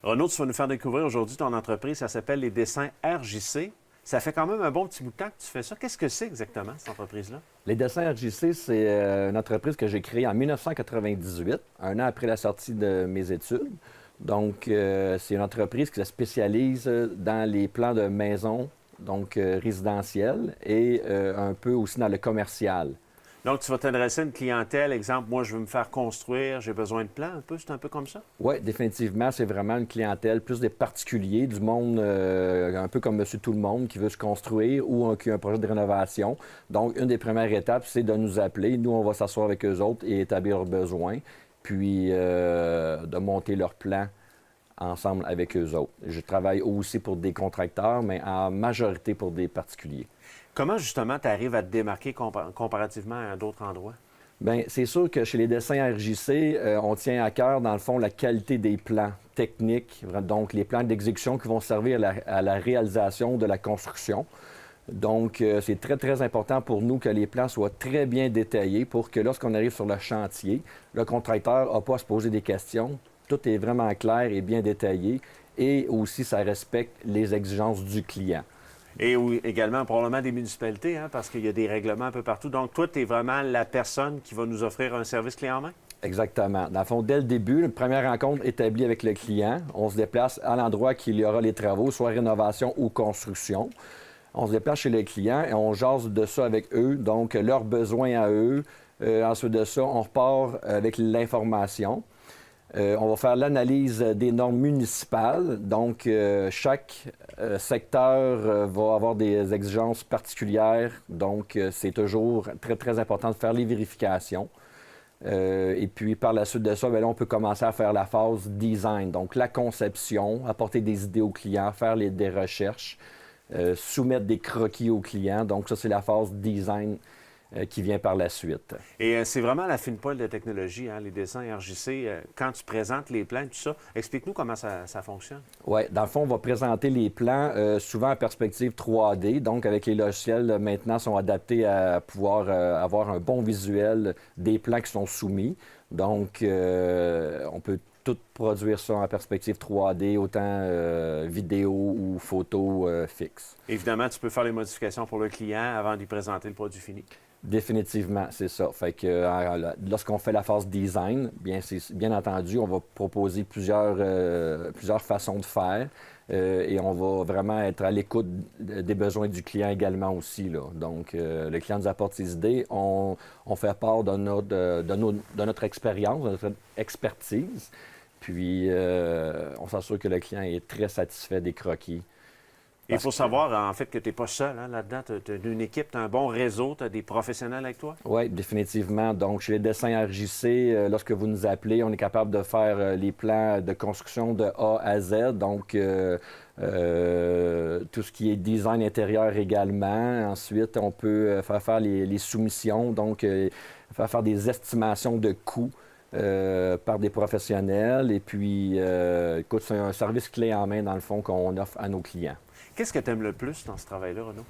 Renaud, tu vas nous faire découvrir aujourd'hui ton entreprise. Ça s'appelle Les Dessins RJC. Ça fait quand même un bon petit bout de temps que tu fais ça. Qu'est-ce que c'est exactement, cette entreprise-là? Les Dessins RJC, c'est une entreprise que j'ai créée en 1998, un an après la sortie de mes études. Donc, c'est une entreprise qui se spécialise dans les plans de maisons, donc résidentiels, et un peu aussi dans le commercial. Donc, tu vas t'adresser à une clientèle. Exemple, moi, je veux me faire construire, j'ai besoin de plans un peu. C'est un peu comme ça? Oui, définitivement, c'est vraiment une clientèle, plus des particuliers, du monde un peu comme Monsieur Tout-le-Monde qui veut se construire ou qui a un projet de rénovation. Donc, une des premières étapes, c'est de nous appeler. Nous, on va s'asseoir avec eux autres et établir leurs besoins, puis de monter leur plan ensemble avec eux autres. Je travaille aussi pour des contracteurs, mais en majorité pour des particuliers. Comment, justement, tu arrives à te démarquer comparativement à d'autres endroits? Bien, c'est sûr que chez les dessins RJC, on tient à cœur, dans le fond, la qualité des plans techniques, donc les plans d'exécution qui vont servir à la réalisation de la construction. Donc, c'est très, très important pour nous que les plans soient très bien détaillés pour que lorsqu'on arrive sur le chantier, le contracteur n'a pas à se poser des questions. Tout est vraiment clair et bien détaillé et aussi ça respecte les exigences du client. Et également, probablement des municipalités, hein, parce qu'il y a des règlements un peu partout. Donc, toi, tu es vraiment la personne qui va nous offrir un service clé en main? Exactement. Dans le fond, dès le début, une première rencontre établie avec le client, on se déplace à l'endroit qu'il y aura les travaux, soit rénovation ou construction. On se déplace chez le client et on jase de ça avec eux, donc leurs besoins à eux. Ensuite de ça, on repart avec l'information. On va faire l'analyse des normes municipales. Donc, chaque secteur va avoir des exigences particulières. Donc, c'est toujours très, très important de faire les vérifications. Et puis, par la suite de ça, bien là, on peut commencer à faire la phase design. Donc, la conception, apporter des idées aux clients, faire des recherches, soumettre des croquis aux clients. Donc, ça, c'est la phase design qui vient par la suite. Et c'est vraiment la fine pointe de technologie, hein, les dessins RJC. Quand tu présentes les plans, tout ça, explique-nous comment ça fonctionne. Oui, dans le fond, on va présenter les plans souvent en perspective 3D. Donc, avec les logiciels, maintenant, sont adaptés à pouvoir avoir un bon visuel des plans qui sont soumis. Donc, on peut tout produire ça en perspective 3D, autant vidéo ou photo fixe. Évidemment, tu peux faire les modifications pour le client avant d'y présenter le produit fini. Définitivement, c'est ça. Fait que lorsqu'on fait la phase design, bien entendu, on va proposer plusieurs façons de faire et on va vraiment être à l'écoute des besoins du client également aussi, là. Donc, le client nous apporte ses idées, on fait part de notre expérience, de notre expertise, puis on s'assure que le client est très satisfait des croquis. Il faut savoir, en fait, que tu n'es pas seul, hein, là-dedans. Tu as une équipe, tu as un bon réseau, tu as des professionnels avec toi. Oui, définitivement. Donc, chez les dessins RJC, lorsque vous nous appelez, on est capable de faire les plans de construction de A à Z. Donc, tout ce qui est design intérieur également. Ensuite, on peut faire les soumissions, donc faire des estimations de coûts. Par des professionnels. Et puis, écoute, c'est un service clé en main, dans le fond, qu'on offre à nos clients. Qu'est-ce que tu aimes le plus dans ce travail-là, Renaud?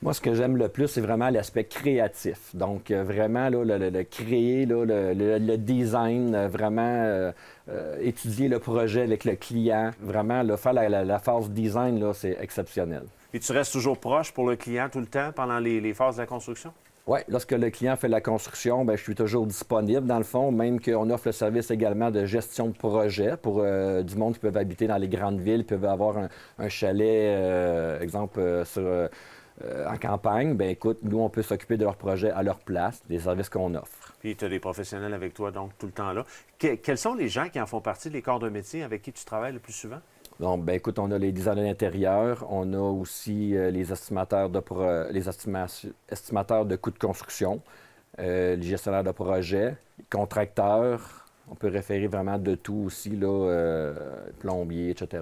Moi, ce que j'aime le plus, c'est vraiment l'aspect créatif. Donc, vraiment, là, le créer, là, le design, vraiment étudier le projet avec le client. Vraiment, là, faire la phase design, là, c'est exceptionnel. Et tu restes toujours proche pour le client tout le temps pendant les phases de la construction? Oui, lorsque le client fait la construction, bien, je suis toujours disponible, dans le fond, même qu'on offre le service également de gestion de projet pour du monde qui peuvent habiter dans les grandes villes, peuvent avoir un chalet, exemple, en campagne. Bien, écoute, nous, on peut s'occuper de leur projet à leur place, des services qu'on offre. Puis tu as des professionnels avec toi, donc, tout le temps là. Quels sont les gens qui en font partie, les corps de métier avec qui tu travailles le plus souvent? Donc, bien, écoute, on a les designers d'intérieur, on a aussi les estimateurs estimateurs de coûts de construction, les gestionnaires de projet, les contracteurs. On peut référer vraiment de tout aussi, là, plombier, etc.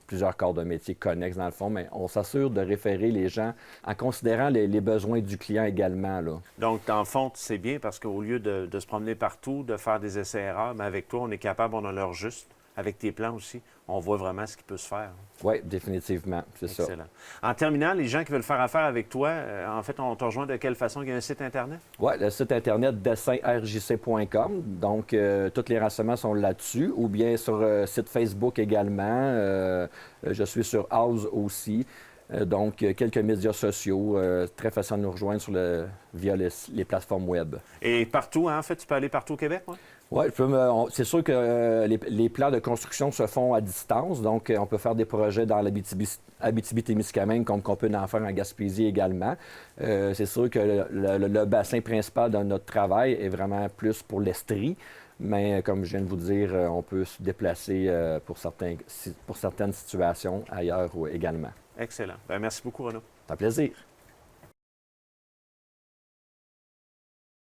Plusieurs corps de métier connexes dans le fond, mais on s'assure de référer les gens en considérant les besoins du client également, là. Donc, dans le fond, c'est bien parce qu'au lieu de se promener partout, de faire des essais-erreurs, mais avec toi, on est capable, on a l'heure juste. avec tes plans aussi, on voit vraiment ce qui peut se faire. Oui, définitivement, c'est ça. Excellent. En terminant, les gens qui veulent faire affaire avec toi, en fait, on te rejoint de quelle façon? Il y a un site Internet? Oui, le site Internet dessinrjc.com. Donc, tous les renseignements sont là-dessus, ou bien sur site Facebook également. Je suis sur House aussi. Donc, quelques médias sociaux. Très facile de nous rejoindre via les plateformes web. Et partout, hein, en fait, tu peux aller partout au Québec? Ouais? Oui, c'est sûr que les plans de construction se font à distance, donc on peut faire des projets dans l'Abitibi-Témiscamingue comme qu'on peut en faire en Gaspésie également. C'est sûr que le bassin principal de notre travail est vraiment plus pour l'Estrie, mais comme je viens de vous dire, on peut se déplacer pour certaines situations ailleurs également. Excellent. Bien, merci beaucoup, Renaud. Ça fait plaisir.